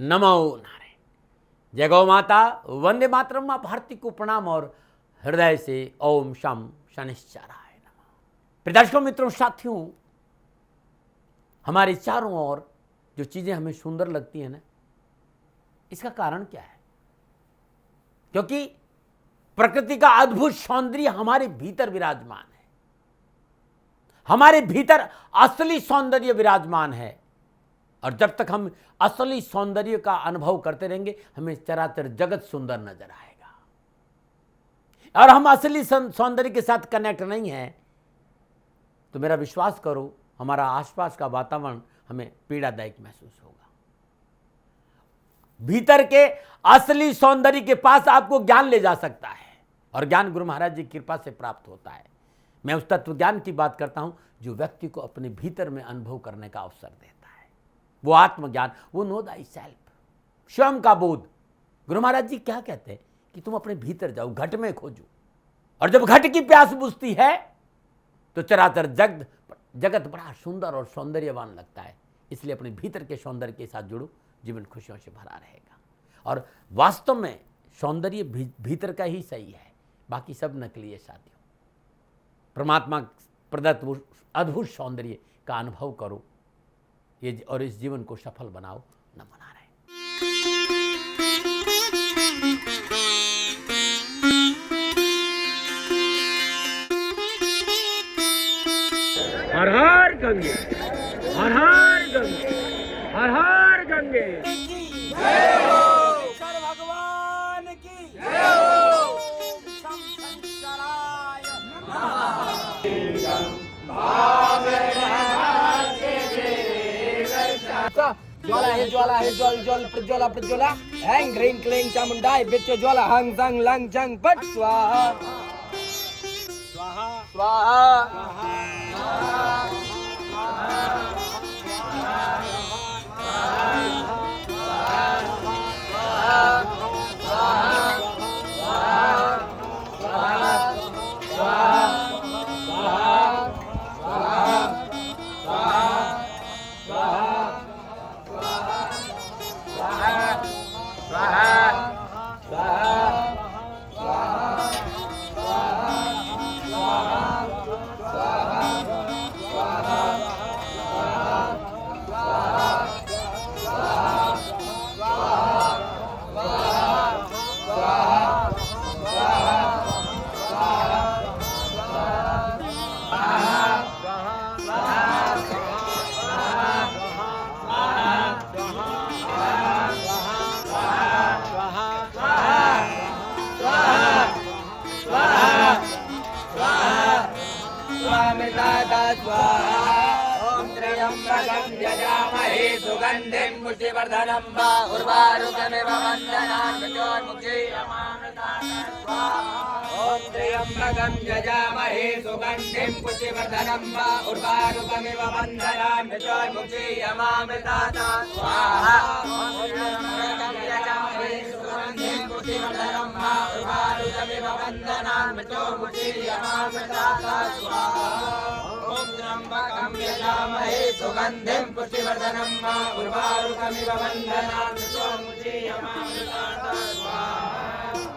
नमो नारायण। जय गौ माता, वंदे मातरम। मां भारती को प्रणाम और हृदय से ओम शम शनिश्चराय नमः। प्रदर्शकों, मित्रों, साथियों, हमारे चारों ओर जो चीजें हमें सुंदर लगती है ना, इसका कारण क्या है? क्योंकि प्रकृति का अद्भुत सौंदर्य हमारे भीतर विराजमान है। हमारे भीतर असली सौंदर्य विराजमान है और जब तक हम असली सौंदर्य का अनुभव करते रहेंगे, हमें चराचर जगत सुंदर नजर आएगा। और हम असली सौंदर्य के साथ कनेक्ट नहीं है तो मेरा विश्वास करो, हमारा आसपास का वातावरण हमें पीड़ादायक महसूस होगा। भीतर के असली सौंदर्य के पास आपको ज्ञान ले जा सकता है और ज्ञान गुरु महाराज जी की कृपा से प्राप्त होता है। मैं उस तत्व ज्ञान की बात करता हूं जो व्यक्ति को अपने भीतर में अनुभव करने का अवसर देता है। वो आत्मज्ञान, वो नो दाई सेल्फ, स्वयं का बोध। गुरु महाराज जी क्या कहते हैं कि तुम अपने भीतर जाओ, घट में खोजो, और जब घट की प्यास बुझती है तो चराचर जगत बड़ा सुंदर और सौंदर्यवान लगता है। इसलिए अपने भीतर के सौंदर्य के साथ जुड़ो, जीवन खुशियों से भरा रहेगा। और वास्तव में सौंदर्य भीतर का ही सही है, बाकी सब नकली है। साथियों, परमात्मा प्रदत्त अद्भुत सौंदर्य का अनुभव करो ये और इस जीवन को सफल बनाओ। नमो नारायण। हर हर गंगे, हर हर गंगे, हर हर गंगे। जय हो शंकर भगवान की, जय हो शम शंकराय ज्वाला है, ज्वाला है, ज्वल ज्वल प्रज्वला प्रज्वला, हैंग ह्रीं क्लीं चामुंडाय विच्च ज्वाला हंग संग लंग चंग पट स्वाहा स्वाहा स्वाहा। ओम त्र्यंबकं यजामहे सुगंधिं पुष्टिवर्धनं वा उर्वारुकमिव वन्दनान् मृत्योर्मुक्षीयमामृतात् स्वाहा। ओम त्र्यंबकं यजामहे सुगंधिं पुष्टिवर्धनं वा उर्वारुकमिव वन्दनान् मृत्योर्मुक्षीयमामृतात् स्वाहा। ओम त्र्यंबकं यजामहे सुगंधिं पुष्टिवर्धनं वा उर्वारुकमिव वन्दनान् मृत्योर्मुक्षीयमामृतात् स्वाहा। ओम त्र्यंबकं यजामहे सुगंधिं पुष्टिवर्धनं वा उर्वारुकमिव वन्दनान् मृत्योर्मुक्षीयमामृतात् स्वाहा।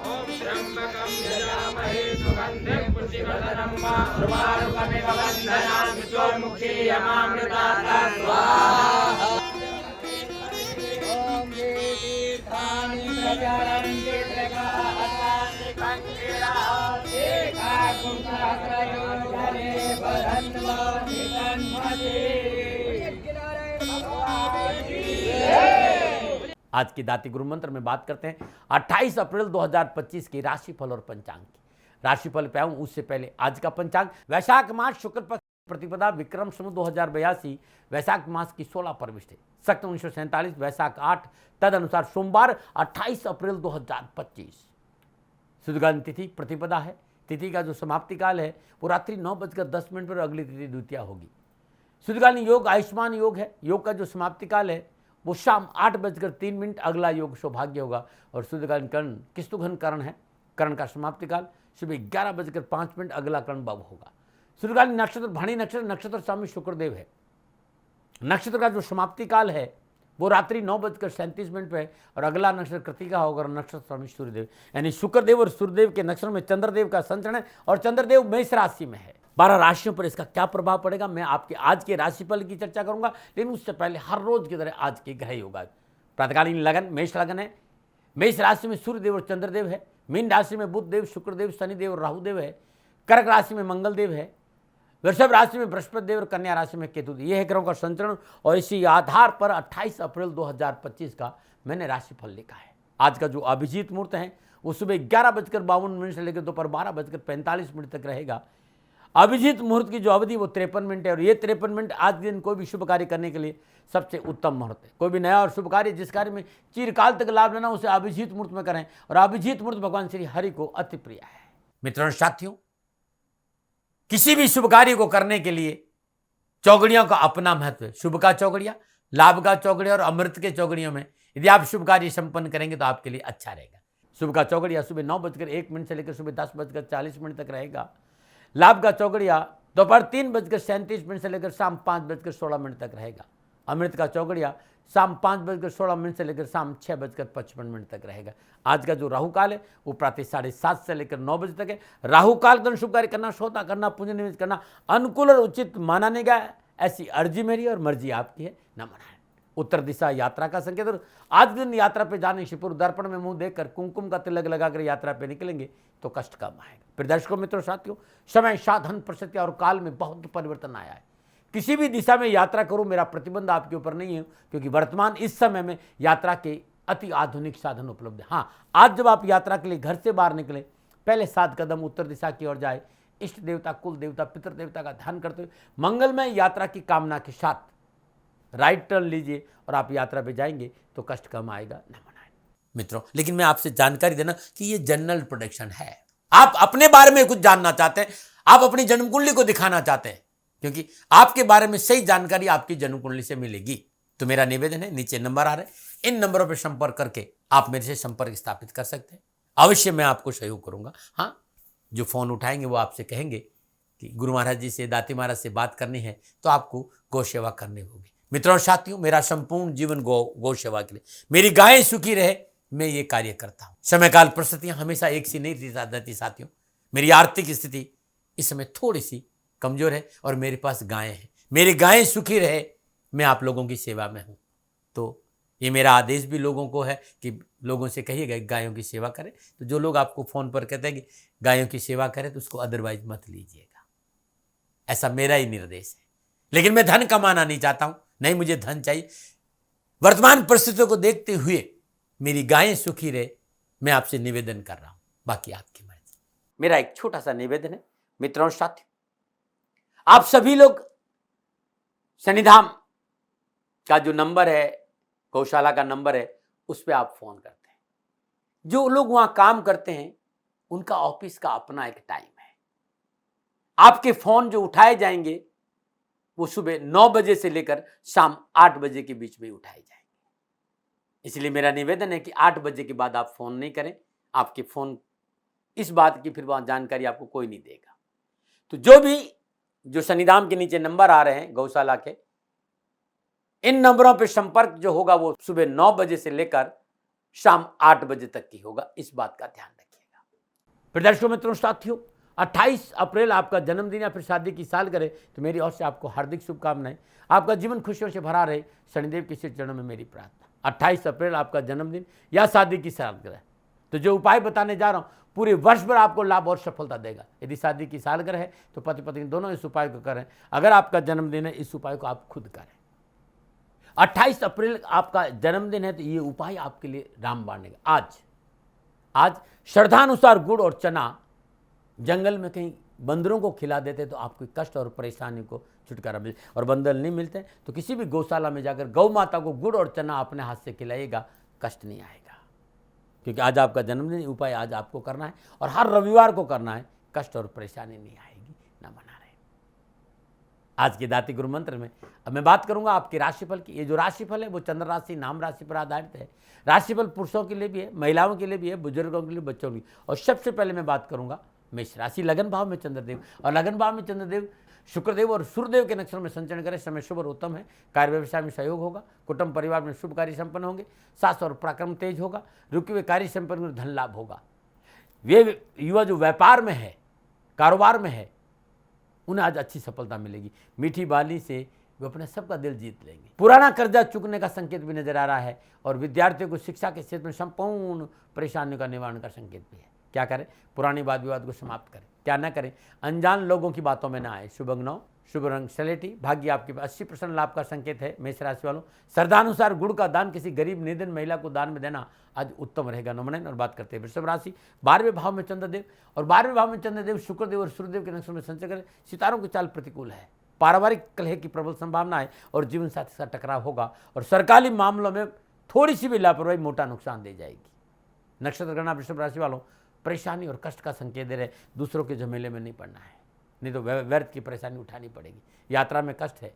ओम त्र्यंबकं यजामहे सुगंधिं पुष्टिवर्धनं वा उर्वारुकमिव वन्दनान् मृत्योर्मुक्षीयमामृतात् स्वाहा। ओम ये तीर्थानि प्रचरन्ति त्रिकालानि कंकिरा एकाकुंसहस्रयोधरे बधन्वानि तन्मते। आज की दाती गुरु मंत्र में बात करते हैं 28 अप्रैल 2025 की राशिफल और पंचांग की। राशिफल पे आऊं उससे पहले आज का पंचांग वैशाख मास शुक्ल पक्ष प्रतिपदा विक्रम संवत 2082 वैशाख मास की 16 परविष्ट है। सक्त 1947 वैशाख 8 तद अनुसार सोमवार 28 अप्रैल 2025। शुद्धगान तिथि प्रतिपदा है। तिथि का जो समाप्ति काल है वो रात्रि 9:10 पर अगली तिथि द्वितीया होगी। शुद्धगान योग आयुष्मान योग है। योग का जो समाप्ति काल है वो शाम 8:03 अगला योग सौभाग्य होगा। और शुद्धगान कर्ण किस्तुघन कर्ण है। कर्ण का समाप्ति काल सुबह 11:05 अगला कर्ण बब होगा। शुद्धगान नक्षत्र भाणी नक्षत्र, नक्षत्र स्वामी शुक्रदेव है। नक्षत्र का जो समाप्ति काल है वो रात्रि 9:37 पे है और अगला नक्षत्र कृतिका होगा और नक्षत्र स्वामी सूर्यदेव, यानी शुक्रदेव और सूर्यदेव के नक्षत्र में चंद्रदेव का संचरण है और चंद्रदेव मेष राशि में है। 12 राशियों पर इसका क्या प्रभाव पड़ेगा मैं आपके आज के राशिफल की चर्चा करूंगा, लेकिन उससे पहले हर रोज की तरह आज के ग्रह योगा। प्रातकालीन लगन मेष लगन है, मेष राशि में सूर्यदेव और चंद्रदेव है, मीन राशि में बुधदेव, शुक्रदेव, शनिदेव और राहुदेव है, कर्क राशि में मंगलदेव है, वृषभ राशि में बृहस्पति देव और कन्या राशि में केतु। ये है ग्रहों का संचरण और इसी आधार पर 28 अप्रैल 2025 का मैंने राशिफल लिखा है। आज का जो अभिजीत मुहूर्त है वो सुबह 11:52 से लेकर दोपहर 12:45 तक रहेगा। अभिजीत मुहूर्त की जो अवधि वो 53 मिनट है और ये 53 मिनट आज के दिन कोई भी शुभ कार्य करने के लिए सबसे उत्तम मुहूर्त है। कोई भी नया और शुभ कार्य जिस कार्य में चिरकाल तक लाभ लेना उसे अभिजीत मुहूर्त में करें और अभिजीत मुहूर्त भगवान श्री हरि को अति प्रिय है। मित्रों साथियों, किसी भी शुभ कार्य को करने के लिए चौगड़ियों का अपना महत्व है। शुभ का चौगड़िया, लाभ का चौगड़िया और अमृत के चौगड़ियों में यदि आप शुभ कार्य संपन्न करेंगे तो आपके लिए अच्छा रहेगा। शुभ का चौगड़िया सुबह 9:01 से लेकर सुबह 10:40 तक रहेगा। लाभ का चौगड़िया दोपहर 3:37 से लेकर शाम 5:16 तक रहेगा। अमृत का चौगड़िया शाम 5:16 से लेकर शाम 6:55 तक रहेगा। आज का जो राहु काल है वो प्रातः 7:30 से लेकर 9 बजे तक है। राहु काल के शुभ कार्य करना, सौदा करना, पुण्य निवेश करना अनुकूल और उचित माना नहीं गया। ऐसी अर्जी मेरी और मर्जी आपकी है, न मनाएं। उत्तर दिशा यात्रा का संकेत और आज दिन यात्रा पे जाने से पूर्व दर्पण में मुंह देखकर कुमकुम का तिलक लगाकर यात्रा पे निकलेंगे तो कष्ट कम आएगा। फिर दर्शकों मित्रों साथियों, समय साधन परिस्थिति और काल में बहुत परिवर्तन आया है। किसी भी दिशा में यात्रा करो, मेरा प्रतिबंध आपके ऊपर नहीं है, क्योंकि वर्तमान इस समय में यात्रा के अति आधुनिक साधन उपलब्ध है। हाँ, आज जब आप यात्रा के लिए घर से बाहर निकले, पहले 7 कदम उत्तर दिशा की ओर जाए, इष्ट देवता, कुल देवता, पितृ देवता का ध्यान करते हुए मंगलमय यात्रा की कामना के साथ राइट टर्न लीजिए और आप यात्रा पे जाएंगे तो कष्ट कम आएगा, न मनाएं। मित्रों, लेकिन मैं आपसे जानकारी देना कि ये जनरल प्रोडिक्शन है। आप अपने बारे में कुछ जानना चाहते हैं, आप अपनी जन्म कुंडली को दिखाना चाहते हैं, क्योंकि आपके बारे में सही जानकारी आपकी जन्म कुंडली से मिलेगी। तो मेरा निवेदन है, नीचे नंबर आ रहे हैं, इन नंबरों पर संपर्क करके आप मेरे से संपर्क स्थापित कर सकते हैं। अवश्य मैं आपको सहयोग करूंगा। हाँ, जो फोन उठाएंगे वो आपसे कहेंगे कि गुरु महाराज जी से, दाती महाराज से बात करनी है तो आपको गौ सेवा करनी होगी। मित्रों साथियों, मेरा संपूर्ण जीवन गौ सेवा के लिए, मेरी गायें सुखी रहे, मैं ये कार्य करता हूं। समय काल परिस्थितियां हमेशा एक सी नहीं रहती साथियों। मेरी आर्थिक स्थिति इस समय थोड़ी सी कमजोर है और मेरे पास गायें हैं। मेरी गायें सुखी रहे, मैं आप लोगों की सेवा में हूं। तो ये मेरा आदेश भी लोगों को है कि लोगों से कहिएगा गायों की सेवा करें। तो जो लोग आपको फोन पर कहते हैं कि गायों की सेवा करें तो उसको अदरवाइज मत लीजिएगा, ऐसा मेरा ही निर्देश है। लेकिन मैं धन कमाना नहीं चाहता हूं, नहीं मुझे धन चाहिए। वर्तमान परिस्थितियों को देखते हुए मेरी गायें सुखी रहे, मैं आपसे निवेदन कर रहा हूं, बाकी आपकी मर्जी। मेरा एक छोटा सा निवेदन है मित्रों साथियों, आप सभी लोग शनिधाम का जो नंबर है, गौशाला का नंबर है, उस पर आप फोन करते हैं। जो लोग वहां काम करते हैं उनका ऑफिस का अपना एक टाइम है। आपके फोन जो उठाए जाएंगे वो सुबह 9 बजे से लेकर शाम 8 बजे के बीच में उठाए जाएंगे। इसलिए मेरा निवेदन है कि 8 बजे के बाद आप फोन नहीं करें। आपके फोन इस बात की फिर वहां जानकारी आपको कोई नहीं देगा। तो जो शनिधाम के नीचे नंबर आ रहे हैं गौशाला के, इन नंबरों पर संपर्क जो होगा वो सुबह 9 बजे से लेकर शाम 8 बजे तक की होगा। इस बात का ध्यान रखिएगा। प्रदर्शकों मित्रों साथियों, 28 अप्रैल आपका जन्मदिन या फिर शादी की सालगिरह, तो मेरी ओर से आपको हार्दिक शुभकामनाएं। आपका जीवन खुशियों से भरा रहे, शनिदेव के श्री चरणों में मेरी प्रार्थना। 28 अप्रैल आपका जन्मदिन या शादी की सालगिरह, तो जो उपाय बताने जा रहा हूं पूरे वर्ष भर आपको लाभ और सफलता देगा। यदि शादी की सालगिरह है तो पति पत्नी दोनों इस उपाय को करें। अगर आपका जन्मदिन है, इस उपाय को आप खुद करें। 28 अप्रैल आपका जन्मदिन है तो ये उपाय आपके लिए रामबाण है। आज श्रद्धानुसार गुड़ और चना जंगल में कहीं बंदरों को खिला देते तो आपको कष्ट और परेशानी को छुटकारा मिले, और बंदर नहीं मिलते तो किसी भी गौशाला में जाकर गौ माता को गुड़ और चना अपने हाथ से खिलाइएगा, कष्ट नहीं आएगा। क्योंकि आज आपका जन्मदिन, उपाय आज आपको करना है और हर रविवार को करना है, कष्ट और परेशानी नहीं आएगी, ना बना रहे। आज के दाती गुरु मंत्र में अब मैं बात करूंगा आपके राशिफल की। ये जो राशिफल है वो चंद्र राशि नाम राशि पर आधारित है। राशिफल पुरुषों के लिए भी है, महिलाओं के लिए भी है, बुजुर्गों के लिए, बच्चों के लिए। और सबसे पहले मैं बात करूंगा मेष राशि लगन भाव में चंद्रदेव, और लगन भाव में चंद्रदेव शुक्रदेव और सूर्यदेव के नक्षत्र में संचरण करें। समय शुभ और उत्तम है। कार्य व्यवसाय में सहयोग होगा। कुटुंब परिवार में शुभ कार्य संपन्न होंगे। साहस और पराक्रम तेज होगा। रुके हुए कार्य संपन्न कर धन लाभ होगा। वे युवा जो व्यापार में है, कारोबार में है, उन्हें आज अच्छी सफलता मिलेगी। मीठी बाली से वे अपने सबका दिल जीत लेंगे। पुराना कर्जा चुकने का संकेत भी नजर आ रहा है, और विद्यार्थियों को शिक्षा के क्षेत्र में संपूर्ण परेशानियों का निवारण का संकेत भी है। क्या करें? पुरानी वाद विवाद को समाप्त करें। क्या न करें? अनजान लोगों की बातों में ना आए। शुभ अंग 9, शुभ रंग स्लेटी। भाग्य आपके 80% लाभ का संकेत है। मेष राशि वालों, श्रद्धानुसार गुड़ का दान किसी गरीब निर्धन महिला को दान में देना आज उत्तम रहेगा। नमन। और बात करते हैं वृषभ राशि, 12वें भाव में चंद्रदेव, और 12वें भाव में चंद्रदेव शुक्रदेव और सूर्यदेव के नक्षत्र में संचय करें। सितारों की चाल प्रतिकूल है। पारिवारिक कलह की प्रबल संभावना है, और जीवन साथी के साथ टकराव होगा, और सरकारी मामलों में थोड़ी सी भी लापरवाही मोटा नुकसान दे जाएगी। नक्षत्र गणना वृषभ राशि वालों, परेशानी और कष्ट का संकेत दे रहे। दूसरों के झमेले में नहीं पड़ना है, नहीं तो व्यर्थ की परेशानी उठानी पड़ेगी। यात्रा में कष्ट है।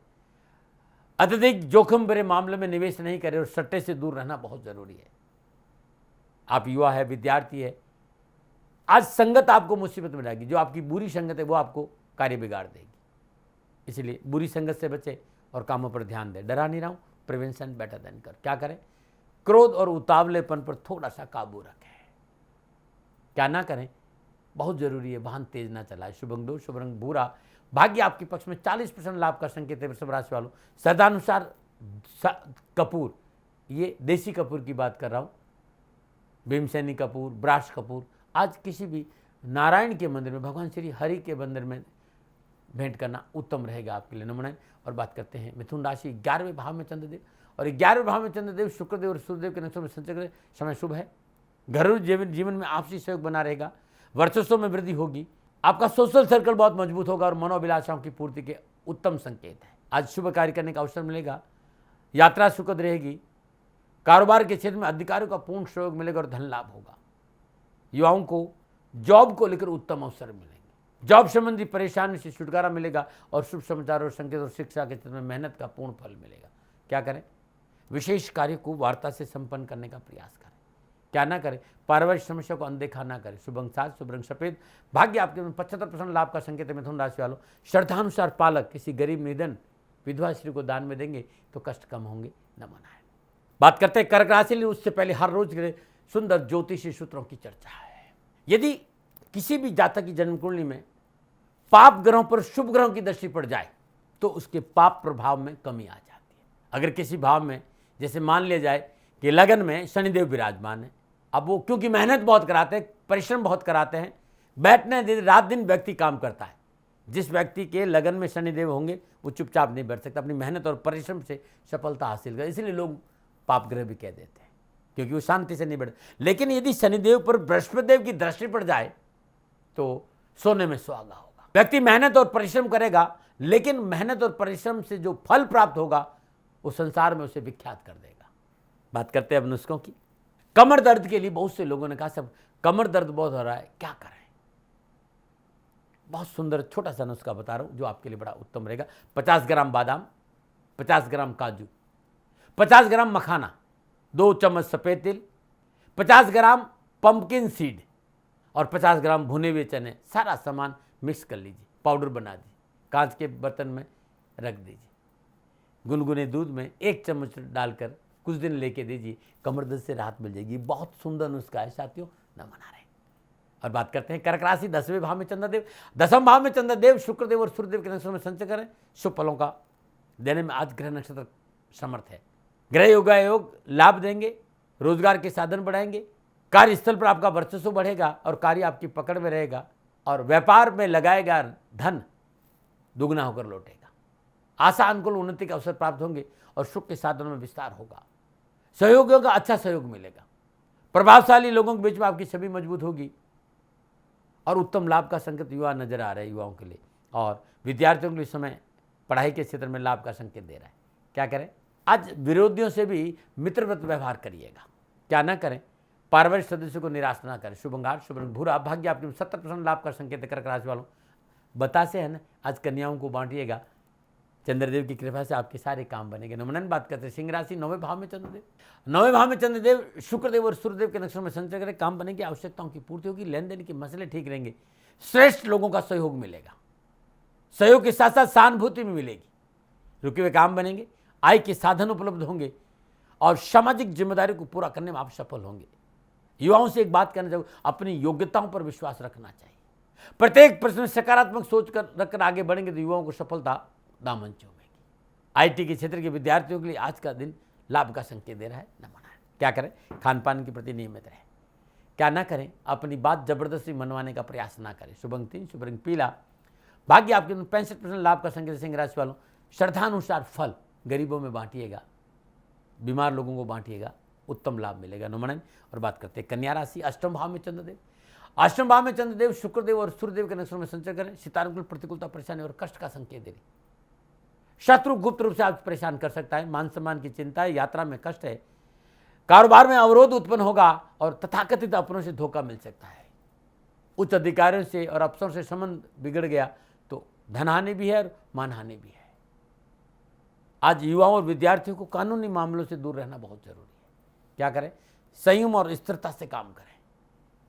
अत्यधिक जोखिम भरे मामले में निवेश नहीं करें, और सट्टे से दूर रहना बहुत जरूरी है। आप युवा है, विद्यार्थी है, आज संगत आपको मुसीबत में लाएगी। जो आपकी बुरी संगत है वो आपको कार्य बिगाड़ देगी। इसलिए बुरी संगत से बचे और कामों पर ध्यान दें। डरा नहीं रहा हूं, प्रिवेंशन बेटर देन कर। क्या करें? क्रोध और उतावलेपन पर थोड़ा सा काबू रखें। क्या ना करें? बहुत जरूरी है, वाहन तेज ना चलाए। शुभ अंग 2, शुभ रंग भूरा। भाग्य आपके पक्ष में 40% लाभ का संकेत है। वृषभ राशि वालों, श्रद्धानुसार कपूर, ये देसी कपूर की बात कर रहा हूं, भीमसेनी कपूर, ब्राश कपूर, आज किसी भी नारायण के मंदिर में, भगवान श्री हरि के मंदिर में भेंट करना उत्तम रहेगा आपके लिए। नमन। और बात करते हैं मिथुन राशि, 11वें भाव में चंद्रदेव, और 11वें भाव में चंद्रदेव शुक्रदेव और सूर्यदेव के नक्षत्र में संचय करें। समय शुभ है। घरेलू जीवन में आपसी सहयोग बना रहेगा। वर्चस्व में वृद्धि होगी। आपका सोशल सर्कल बहुत मजबूत होगा, और मनोभिलाषाओं की पूर्ति के उत्तम संकेत है। आज शुभ कार्य करने का अवसर मिलेगा। यात्रा सुखद रहेगी। कारोबार के क्षेत्र में अधिकारियों का पूर्ण सहयोग मिलेगा और धन लाभ होगा। युवाओं को जॉब को लेकर उत्तम अवसर मिलेंगे। जॉब संबंधी परेशानी से छुटकारा मिलेगा, और शुभ समाचार और संकेत और शिक्षा के क्षेत्र में मेहनत का पूर्ण फल मिलेगा। क्या करें? विशेष कार्य को वार्ता से संपन्न करने का प्रयास करें। क्या ना करें? पारिवारिक समस्या को अनदेखा ना करें। शुभ अंग 7, शुभ रंग सफेद। भाग्य आपके 75% लाभ का संकेत है। मिथुन राशि वालों, श्रद्धानुसार पालक किसी गरीब निधन विधवा स्त्री को दान में देंगे तो कष्ट कम होंगे। न मनाएं। बात करते हैं कर्क राशि लिए, उससे पहले हर रोज के सुंदर ज्योतिषी सूत्रों की चर्चा है। यदि किसी भी जातक की जन्म कुंडली में पाप ग्रहों पर शुभ ग्रहों की दृष्टि पड़ जाए तो उसके पाप प्रभाव में कमी आ जाती है। अगर किसी भाव में, जैसे मान लिया जाए कि लगन में शनिदेव विराजमान है, अब वो क्योंकि मेहनत बहुत कराते हैं, परिश्रम बहुत कराते हैं, बैठने दिन रात दिन व्यक्ति काम करता है। जिस व्यक्ति के लगन में शनिदेव होंगे वो चुपचाप नहीं बैठ सकता, अपनी मेहनत और परिश्रम से सफलता हासिल कर। इसलिए लोग पाप ग्रह भी कह देते हैं, क्योंकि वो शांति से नहीं बैठते। लेकिन यदि शनिदेव पर बृहस्पति देव की दृष्टि पड़ जाए तो सोने में सुहागा होगा। व्यक्ति मेहनत और परिश्रम करेगा, लेकिन मेहनत और परिश्रम से जो फल प्राप्त होगा वो संसार में उसे विख्यात कर देगा। बात करते हैं अब नुस्खों की। कमर दर्द के लिए बहुत से लोगों ने कहा सब कमर दर्द बहुत हो रहा है, क्या करें? बहुत सुंदर छोटा सा नुस्खा बता रहा हूं जो आपके लिए बड़ा उत्तम रहेगा। 50 ग्राम बादाम, 50 ग्राम काजू, 50 ग्राम मखाना, 2 चम्मच सफेद तिल, 50 ग्राम पंपकिन सीड और 50 ग्राम भुने हुए चने, सारा सामान मिक्स कर लीजिए, पाउडर बना दीजिए, कांच के बर्तन में रख दीजिए। गुनगुने दूध में 1 चम्मच डालकर कुछ दिन लेके दीजिए, कमर दर्द से राहत मिल जाएगी। बहुत सुंदर नुस्खा है साथियों, न मना रहे। और बात करते हैं कर्क राशि, 10वें भाव में चंद्रदेव, 10वें भाव में चंद्रदेव शुक्रदेव और सूर्यदेव के नक्षत्र में संचय करें। शुभ फलों का देने में आज ग्रह नक्षत्र समर्थ है। ग्रह योग लाभ देंगे, रोजगार के साधन बढ़ाएंगे, कार्यस्थल पर आपका वर्चस्व बढ़ेगा और कार्य आपकी पकड़ में रहेगा, और व्यापार में लगाएगा धन दुगना होकर लौटेगा। आशा अनुकूल उन्नति के अवसर प्राप्त होंगे और सुख के साधनों में विस्तार होगा। सहयोगियों का अच्छा सहयोग मिलेगा। प्रभावशाली लोगों के बीच में आपकी छवि मजबूत होगी और उत्तम लाभ का संकेत युवा नजर आ रहा है युवाओं के लिए, और विद्यार्थियों के लिए समय पढ़ाई के क्षेत्र में लाभ का संकेत दे रहा है। क्या करें? आज विरोधियों से भी मित्रवत व्यवहार करिएगा। क्या ना करें? पारिवारिक सदस्यों को निराश ना करें। शुभ अंगार, शुभ रंग भूरा। भाग्य आपके 70% लाभ का संकेत है। कर्क राशि वालों, बतासे है ना, आज कन्याओं को बांटिएगा। चंद्रदेव की कृपा से आपके सारे काम बनेंगे। नमन। बात करते हैं सिंह राशि, 9वें भाव में चंद्रदेव, 9वें भाव में चंद्रदेव शुक्रदेव और सूर्यदेव के नक्षत्र में संचय करें। काम बनेंगे, आवश्यकताओं की पूर्ति होगी, लेन देन के मसले ठीक रहेंगे। श्रेष्ठ लोगों का सहयोग मिलेगा। सहयोग के साथ साथ सहानुभूति भी मिलेगी। रुके हुए काम बनेंगे, आय के साधन उपलब्ध होंगे और सामाजिक जिम्मेदारी को पूरा करने में आप सफल होंगे। युवाओं से एक बात कहना चाहूँ, अपनी योग्यताओं पर विश्वास रखना चाहिए। प्रत्येक प्रश्न में सकारात्मक सोच कर रखकर आगे बढ़ेंगे तो युवाओं को सफलता दामन चूमेगी। आईटी के क्षेत्र के विद्यार्थियों के लिए आज का दिन लाभ का संकेत दे रहा है। न मनाएं। क्या करें? खान पान के प्रति नियमित रहें। क्या ना करें? अपनी बात जबरदस्ती मनवाने का प्रयास ना करें। शुभ अंक 3, शुभ रंग पीला। भाग्य आपके 65% लाभ का संकेत। सिंह राशि वालों, श्रद्धानुसार फल गरीबों में बांटिएगा, बीमार लोगों को बांटिएगा, उत्तम लाभ मिलेगा। नुमनन। और बात करते हैं कन्या राशि। अष्टम भाव में चंद्रदेव। अष्टम भाव में चंद्रदेव शुक्रदेव और सूर्यदेव के नक्षत्रों में संचर करें। सितारों की प्रतिकूलता, परेशानी और कष्ट का संकेत दे रही। शत्रु गुप्त रूप से आप परेशान कर सकता है। मान सम्मान की चिंता है, यात्रा में कष्ट है, कारोबार में अवरोध उत्पन्न होगा और तथाकथित अपनों से धोखा मिल सकता है। उच्च अधिकारियों से और अफसरों से संबंध बिगड़ गया तो धनहानि भी है और मानहानि भी है। आज युवाओं और विद्यार्थियों को कानूनी मामलों से दूर रहना बहुत जरूरी है। क्या करें? संयम और स्थिरता से काम करें।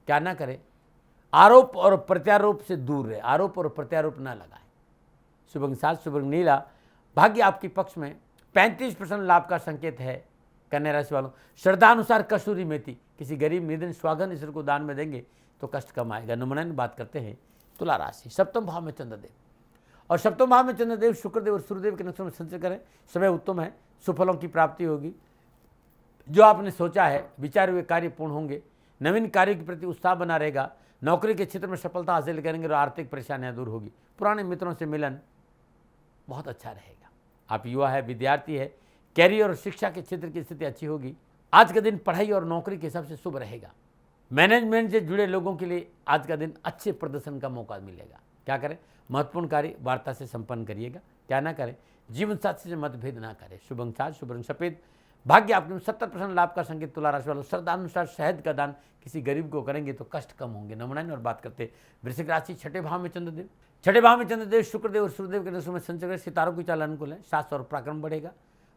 क्या ना करें? आरोप और प्रत्यारोप से दूर रहे। आरोप और प्रत्यारोप ना लगाएं। शुभ अंक 7, शुभ रंग नीला। भाग्य आपके पक्ष में 35% लाभ का संकेत है। कन्या राशि वालों, श्रद्धानुसार कसूरी मेथी किसी गरीब निधन स्वागन ईश्वर को दान में देंगे तो कष्ट कम आएगा। नुमनन। बात करते हैं तुला राशि। सप्तम भाव में चंद्रदेव और सप्तम भाव में चंद्रदेव शुक्रदेव और सूर्यदेव के नक्षत्रों में संचय करें। समय उत्तम है, सुफलों की प्राप्ति होगी। जो आपने सोचा है विचार हुए कार्य पूर्ण होंगे। नवीन कार्य के प्रति उत्साह बना रहेगा। नौकरी के क्षेत्र में सफलता हासिल करेंगे और आर्थिक परेशानियां दूर होगी। पुराने मित्रों से मिलन बहुत अच्छा रहेगा। आप युवा है, विद्यार्थी है, कैरियर और शिक्षा के क्षेत्र की स्थिति अच्छी होगी। आज का दिन पढ़ाई और नौकरी के हिसाब से शुभ रहेगा। मैनेजमेंट से जुड़े लोगों के लिए आज का दिन अच्छे प्रदर्शन का मौका मिलेगा। क्या करें? महत्वपूर्ण कार्य वार्ता से संपन्न करिएगा। क्या ना करें? जीवन साथी से मतभेद ना करें। शुभ अंक 4, शुभ रंग सफेद। भाग्य आपके 70% लाभ का संकेत। तुला राशि वालों, श्रद्धानुसार शहद का दान किसी गरीब को करेंगे तो कष्ट कम होंगे। नमन। और बात करते हैं वृश्चिक राशि। छठे भाव में चंद्रदेव। छठे भाव में चंद्रदेव शुक्रदेव और सूर्यदेव के नक्षत्रों में संचय। सितारों की चाल अनुकूल है। शास्त्र और पराक्रम बढ़ेगा।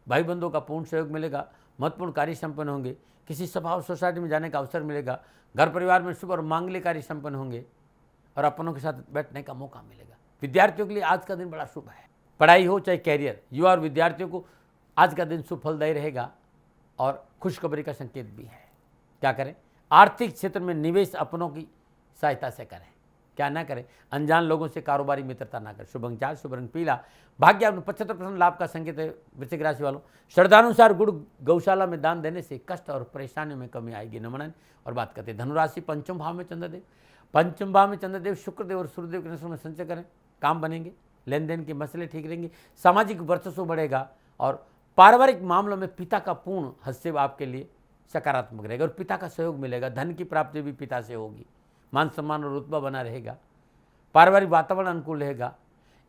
भाई बंधुओं का पूर्ण सहयोग मिलेगा। महत्वपूर्ण कार्य संपन्न होंगे। किसी सभा और सोसाइटी में जाने का अवसर मिलेगा। घर परिवार में शुभ और मांगलिक कार्य संपन्न होंगे और अपनों के साथ बैठने का मौका मिलेगा। विद्यार्थियों के लिए आज का दिन बड़ा शुभ है। पढ़ाई हो चाहे कैरियर, युवा और विद्यार्थियों को आज का दिन सुफलदायी रहेगा और खुशखबरी का संकेत भी है। क्या करें? आर्थिक क्षेत्र में निवेश अपनों की सहायता से करें। क्या ना करें? अनजान लोगों से कारोबारी मित्रता ना करें। शुभ अंक 4, शुभ रंग पीला। भाग्य आपको 75% लाभ का संकेत है। वृश्चिक राशि वालों, श्रद्धानुसार गुड़ गौशाला में दान देने से कष्ट और परेशानियों में कमी आएगी। नमन। और बात करते हैं धनुराशि। पंचम भाव में चंद्रदेव। पंचम भाव में चंद्रदेव शुक्रदेव और सूर्यदेव के नक्षत्रों में संचय करें। काम बनेंगे, लेन देन के मसले ठीक रहेंगे, सामाजिक वर्चस्व बढ़ेगा और पारिवारिक मामलों में पिता का पूर्ण हस्तक्षेप आपके लिए सकारात्मक रहेगा और पिता का सहयोग मिलेगा। धन की प्राप्ति भी पिता से होगी। मान सम्मान और रुतबा बना रहेगा। पारिवारिक वातावरण अनुकूल रहेगा।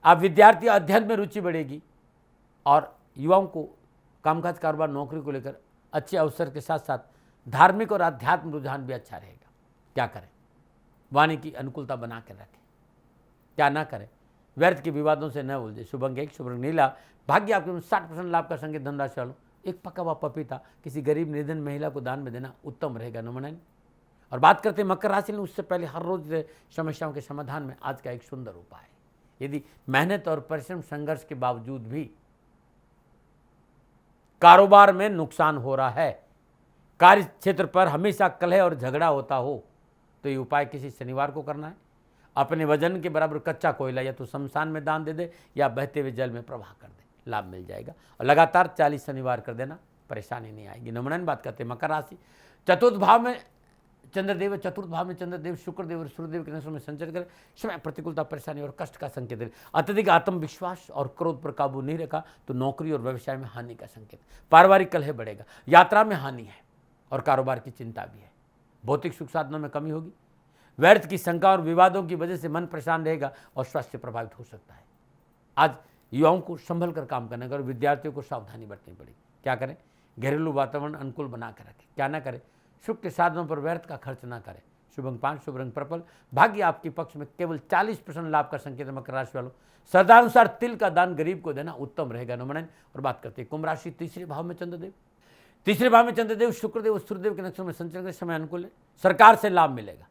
आप विद्यार्थी, अध्ययन में रुचि बढ़ेगी और युवाओं को कामकाज, कारोबार, नौकरी को लेकर अच्छे अवसर के साथ साथ धार्मिक और आध्यात्मिक रुझान भी अच्छा रहेगा। क्या करें? वाणी की अनुकूलता बना कर रखें। क्या ना करें? व्यर्थ के विवादों से न उलझे। शुभ अंक 1, शुभ रंग नीला। भाग्य आपके 60% लाभ का संकेत। धनराशि वालों, एक पका हुआ पपीता किसी गरीब निर्धन महिला को दान में देना उत्तम रहेगा। नमन। और बात करते हैं मकर राशि में। उससे पहले हर रोज समस्याओं के समाधान में आज का एक सुंदर उपाय है। यदि मेहनत और परिश्रम संघर्ष के बावजूद भी कारोबार में नुकसान हो रहा है, कार्य क्षेत्र पर हमेशा कलह और झगड़ा होता हो, तो ये उपाय किसी शनिवार को करना है। अपने वजन के बराबर कच्चा कोयला या तो शमशान में दान दे दे या बहते हुए जल में प्रवाह कर दे, लाभ मिल जाएगा। और लगातार 40 शनिवार कर देना, परेशानी नहीं आएगी। नमन। बात करते हैं मकर राशि। चतुर्थ भाव में चंद्रदेव। चतुर्थ भाव में चंद्रदेव शुक्रदेव और सूर्यदेव के नक्षत्रों में संचर करें। समय प्रतिकूलता, परेशानी और कष्ट का संकेत है। अत्यधिक आत्मविश्वास और क्रोध पर काबू नहीं रखा तो नौकरी और व्यवसाय में हानि का संकेत। पारिवारिक कलह बढ़ेगा। यात्रा में हानि है और कारोबार की चिंता भी है। भौतिक सुख साधनों में कमी होगी। व्यर्थ की शंका और विवादों की वजह से मन परेशान रहेगा और स्वास्थ्य प्रभावित हो सकता है। आज युवाओं को संभल कर काम करने का और विद्यार्थियों को सावधानी बरतनी पड़ेगी। क्या करें? घरेलू वातावरण अनुकूल बना कर रखें। क्या ना करें? सुख के साधनों पर व्यर्थ का खर्च ना करें। शुभ अंक 5, शुभ रंग पर्पल। भाग्य आपके पक्ष में केवल 40% लाभ का संकेत। मकर राशि वालों, श्रद्धानुसार तिल का दान गरीब को देना उत्तम रहेगा। नमन। और बात करते हैं कुंभ राशि। तीसरे भाव में चंद्रदेव। तीसरे भाव में चंद्रदेव शुक्रदेव और सूर्यदेव के नक्षत्रों में संचरण के समय अनुकूल है। सरकार से लाभ मिलेगा।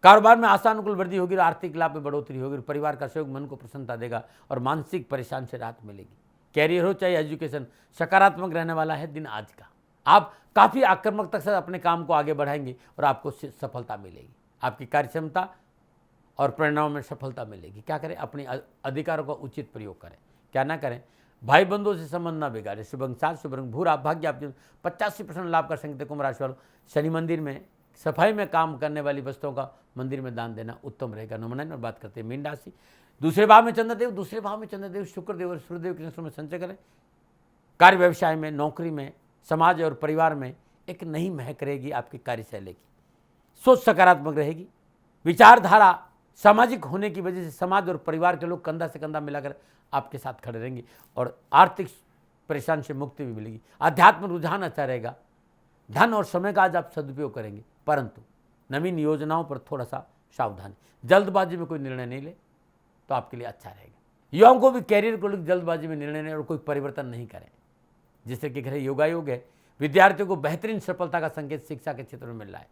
कारोबार में आशानुकूल वृद्धि होगी और आर्थिक लाभ में बढ़ोतरी होगी और परिवार का सहयोग मन को प्रसन्नता देगा और मानसिक परेशान से राहत मिलेगी। कैरियर हो चाहे एजुकेशन, सकारात्मक रहने वाला है दिन आज का। आप काफ़ी आक्रामकता से अपने काम को आगे बढ़ाएंगे और आपको सफलता मिलेगी। आपकी कार्यक्षमता और परिणामों में सफलता मिलेगी। क्या करें? अपने अधिकारों का उचित प्रयोग करें। क्या ना करें? भाई बंधुओं से संबंध न बिगाड़े। शुभ अंक 7, शुभ रंग भूरा, भाग्य आप 85% लाभ कर सकते। कुंभ राशि वालों, शनि मंदिर में सफाई में काम करने वाली वस्तुओं का मंदिर में दान देना उत्तम रहेगा। नंबर 9 और बात करते हैं मीन राशि। दूसरे भाव में चंद्रदेव, दूसरे भाव में चंद्रदेव, शुक्रदेव और सूर्यदेव के नक्षत्र में संचय करें। कार्य व्यवसाय में, नौकरी में, समाज और परिवार में एक नई महक रहेगी। आपकी कार्यशैली की सोच सकारात्मक रहेगी। विचारधारा सामाजिक होने की वजह से समाज और परिवार के लोग कंधा से कंधा मिलाकर आपके साथ खड़े रहेंगे और आर्थिक परेशान से मुक्ति भी मिलेगी। आध्यात्म रुझान अच्छा रहेगा। धन और समय का आज आप सदुपयोग करेंगे, परंतु नवीन योजनाओं पर थोड़ा सा सावधानी। जल्दबाजी में कोई निर्णय नहीं ले तो आपके लिए अच्छा रहेगा। युवाओं को भी कैरियर को लेकर जल्दबाजी में निर्णय नहीं और कोई परिवर्तन नहीं करें, जिससे कि घर योगायोग है। विद्यार्थियों को बेहतरीन सफलता का संकेत शिक्षा के क्षेत्र में मिल रहा है।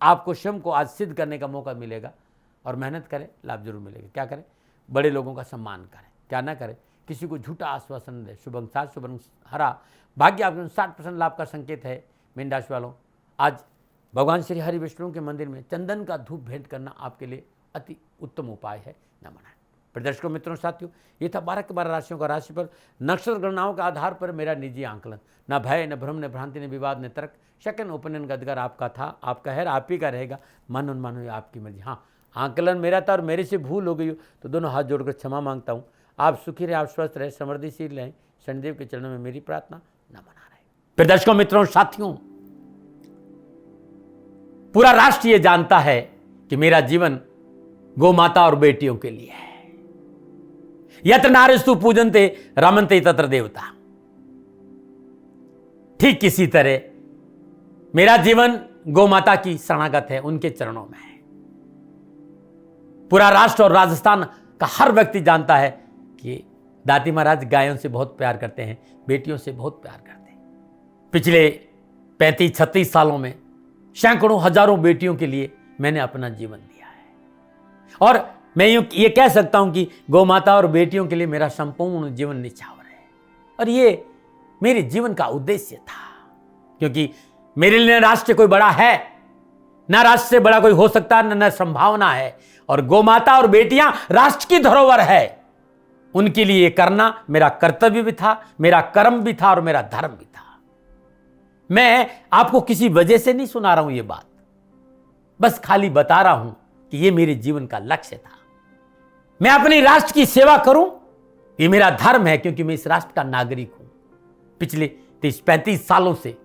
आपको स्वयं को आज सिद्ध करने का मौका मिलेगा और मेहनत करें, लाभ जरूर मिलेगा। क्या करें? बड़े लोगों का सम्मान करें। क्या ना करें? किसी को झूठा आश्वासन दे। शुभ अंक 7, शुभ रंग हरा, भाग्य आपके 60% लाभ का संकेत है। मीन राशि वालों, आज भगवान श्री हरि विष्णु के मंदिर में चंदन का धूप भेंट करना आपके लिए अति उत्तम उपाय है। न मनाएं। प्रदर्शकों, मित्रों, साथियों, ये था 12 के 12 राशियों का राशि पर नक्षत्र गणनाओं के आधार पर मेरा निजी आंकलन। न भय, न भ्रम, न भ्रांति, न विवाद, न तर्क। सेकंड ओपिनियन का अधिकार आपका था, आपका है, आप ही का रहेगा। मन उन्मान हुई आपकी मर्जी। हाँ, आंकलन मेरा था और मेरे से भूल हो गई हो तो दोनों हाथ जोड़कर क्षमा मांगता हूँ। आप सुखी रहे, आप स्वस्थ रहे, समृद्धिशील रहें, शनिदेव के चरणों में मेरी प्रार्थना। न मना रहे। प्रदर्शकों, मित्रों, साथियों, पूरा राष्ट्र ये जानता है कि मेरा जीवन गौ माता और बेटियों के लिए है। यत्र नारीस्तु पूजन्ते रमन्ते तत्र देवता। ठीक किसी तरह मेरा जीवन गौ माता की शरणागत है, उनके चरणों में है। पूरा राष्ट्र और राजस्थान का हर व्यक्ति जानता है कि दाती महाराज गायों से बहुत प्यार करते हैं, बेटियों से बहुत प्यार करते हैं। पिछले 35-36 सालों में सैकड़ों हजारों बेटियों के लिए मैंने अपना जीवन दिया है और मैं ये कह सकता हूं कि गौ माता और बेटियों के लिए मेरा संपूर्ण जीवन निछावर है। और ये मेरे जीवन का उद्देश्य था, क्योंकि मेरे लिए राष्ट्र कोई बड़ा है, ना राष्ट्र से बड़ा कोई हो सकता है, न संभावना है। और गौ माता और बेटियां राष्ट्र की धरोहर है। उनके लिए ये करना मेरा कर्तव्य भी था, मेरा कर्म भी था और मेरा धर्म भी था। मैं आपको किसी वजह से नहीं सुना रहा हूं ये बात, बस खाली बता रहा हूं कि ये मेरे जीवन का लक्ष्य था। मैं अपने राष्ट्र की सेवा करूं, ये मेरा धर्म है, क्योंकि मैं इस राष्ट्र का नागरिक हूं। पिछले 30-35 सालों से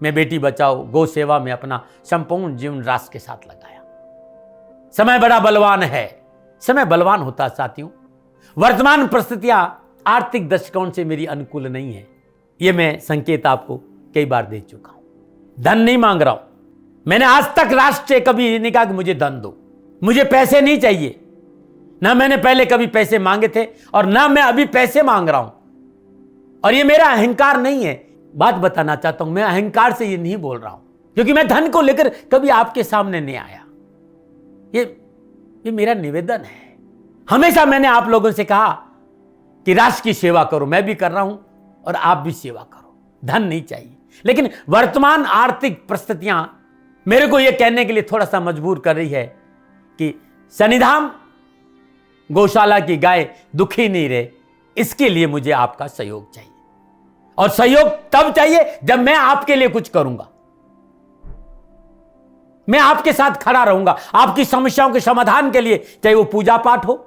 मैं बेटी बचाओ, गौ सेवा में अपना संपूर्ण जीवन राष्ट्र के साथ लगाया। समय बड़ा बलवान है, समय बलवान होता है साथियों। वर्तमान परिस्थितियां आर्थिक दृष्टिकोण से मेरी अनुकूल नहीं है, यह मैं संकेत आपको कई बार दे चुका हूं। धन नहीं मांग रहा हूं। मैंने आज तक राष्ट्र से कभी नहीं कहा कि मुझे धन दो, मुझे पैसे नहीं चाहिए। ना मैंने पहले कभी पैसे मांगे थे और ना मैं अभी पैसे मांग रहा हूं। और ये मेरा अहंकार नहीं है। बात बताना चाहता हूं, मैं अहंकार से ये नहीं बोल रहा हूं, क्योंकि मैं धन को लेकर कभी आपके सामने नहीं आया। ये मेरा निवेदन है। हमेशा मैंने आप लोगों से कहा कि राष्ट्र की सेवा करो, मैं भी कर रहा हूं और आप भी सेवा करो। धन नहीं चाहिए, लेकिन वर्तमान आर्थिक परिस्थितियां मेरे को यह कहने के लिए थोड़ा सा मजबूर कर रही है कि शनिधाम गौशाला की गाय दुखी नहीं रहे, इसके लिए मुझे आपका सहयोग चाहिए। और सहयोग तब चाहिए जब मैं आपके लिए कुछ करूंगा। मैं आपके साथ खड़ा रहूंगा आपकी समस्याओं के समाधान के लिए, चाहे वो पूजा पाठ हो,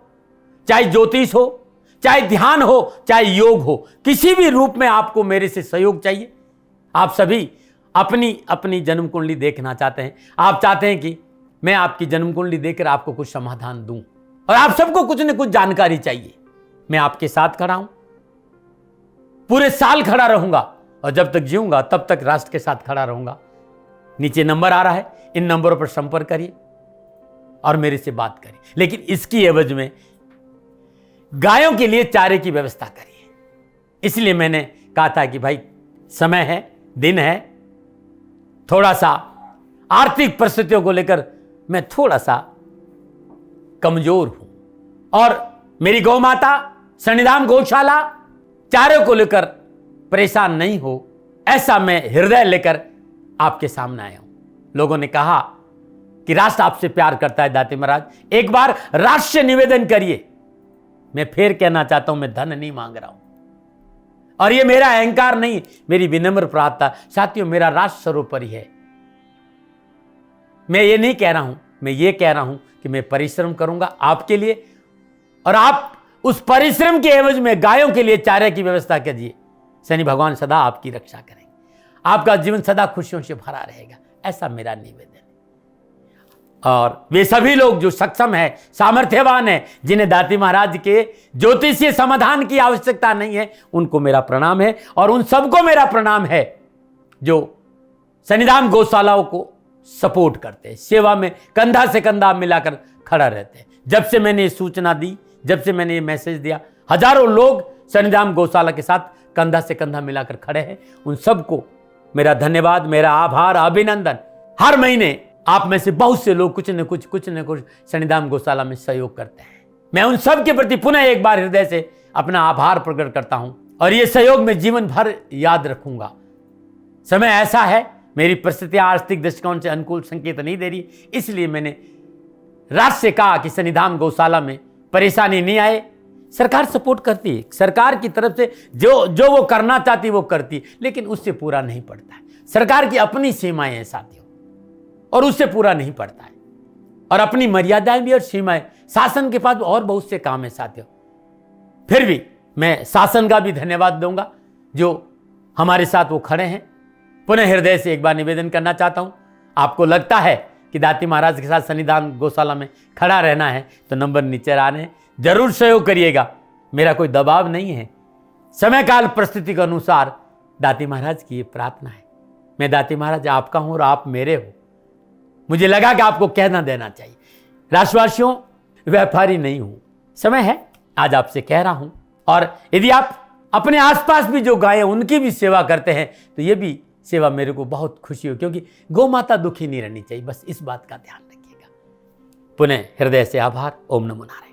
चाहे ज्योतिष हो, चाहे ध्यान हो, चाहे योग हो, किसी भी रूप में आपको मेरे से सहयोग चाहिए। आप सभी अपनी अपनी जन्म कुंडली देखना चाहते हैं। आप चाहते हैं कि मैं आपकी जन्म कुंडली देखकर आपको कुछ समाधान दूं, और आप सबको कुछ न कुछ जानकारी चाहिए। मैं आपके साथ खड़ा हूं, पूरे साल खड़ा रहूंगा, और जब तक जीऊंगा तब तक राष्ट्र के साथ खड़ा रहूंगा। नीचे नंबर आ रहा है, इन नंबरों पर संपर्क करिए और मेरे से बात करिए, लेकिन इसकी एवज में गायों के लिए चारे की व्यवस्था करिए। इसलिए मैंने कहा था कि भाई समय है, दिन है, थोड़ा सा आर्थिक परिस्थितियों को लेकर मैं थोड़ा सा कमजोर हूं और मेरी गौ माता सन्निधान गौशाला चारे को लेकर परेशान नहीं हो, ऐसा मैं हृदय लेकर आपके सामने आया हूं। लोगों ने कहा कि राष्ट्र आपसे प्यार करता है दाती महाराज, एक बार राष्ट्र से निवेदन करिए। मैं फिर कहना चाहता हूं, मैं धन नहीं मांग रहा हूं और ये मेरा अहंकार नहीं, मेरी विनम्र प्रार्थना। साथियों, मेरा राष्ट्र सर्वोपरि है। मैं ये नहीं कह रहा हूं, मैं ये कह रहा हूं कि मैं परिश्रम करूंगा आपके लिए और आप उस परिश्रम के एवज में गायों के लिए चारे की व्यवस्था कीजिए। शनि भगवान सदा आपकी रक्षा करेंगे, आपका जीवन सदा खुशियों से भरा रहेगा, ऐसा मेरा निवेदन है। और वे सभी लोग जो सक्षम है, सामर्थ्यवान है, जिन्हें दाती महाराज के ज्योतिषीय समाधान की आवश्यकता नहीं है, उनको मेरा प्रणाम है। और उन सबको मेरा प्रणाम है जो सन्निधान गौशालाओं को सपोर्ट करते हैं, सेवा में कंधा से कंधा मिलाकर खड़ा रहते हैं। जब से मैंने ये सूचना दी, जब से मैंने ये मैसेज दिया, हजारों लोग सन्निधान गौशाला के साथ कंधा से कंधा मिलाकर खड़े हैं। उन सबको मेरा धन्यवाद, मेरा आभार, अभिनंदन। हर महीने आप में से बहुत से लोग कुछ न कुछ सन्निधान गौशाला में सहयोग करते हैं। मैं उन सब के प्रति पुनः एक बार हृदय से अपना आभार प्रकट करता हूं और ये सहयोग मैं जीवन भर याद रखूंगा। समय ऐसा है, मेरी परिस्थितियां आर्थिक दृष्टिकोण से अनुकूल संकेत नहीं दे रही, इसलिए मैंने राष्ट्र से कहा कि सन्निधान गौशाला में परेशानी नहीं आए। सरकार सपोर्ट करती है, सरकार की तरफ से जो वो करना चाहती वो करती, लेकिन उससे पूरा नहीं पड़ता है। सरकार की अपनी सीमाएं हैं साथियों, और उससे पूरा नहीं पड़ता है, और अपनी मर्यादाएं भी और सीमाएं। शासन के पास और बहुत से काम है साथियों। फिर भी मैं शासन का भी धन्यवाद दूंगा जो हमारे साथ वो खड़े हैं। पुनः हृदय से एक बार निवेदन करना चाहता हूं, आपको लगता है कि दाती महाराज के साथ सन्निधान गौशाला में खड़ा रहना है तो नंबर नीचे आ रहे हैं, जरूर सहयोग करिएगा। मेरा कोई दबाव नहीं है, समय काल परिस्थिति के अनुसार दाती महाराज की ये प्रार्थना है। मैं दाती महाराज आपका हूं और आप मेरे हो, मुझे लगा कि आपको कहना देना चाहिए। राष्ट्रवासियों, व्यापारी नहीं हूं, समय है आज आपसे कह रहा हूं। और यदि आप अपने आसपास भी जो गायें उनकी भी सेवा करते हैं तो ये भी सेवा मेरे को बहुत खुशी हो, क्योंकि गौ माता दुखी नहीं रहनी चाहिए, बस इस बात का ध्यान रखिएगा। पुनः हृदय से आभार। ओम नमो नारायण।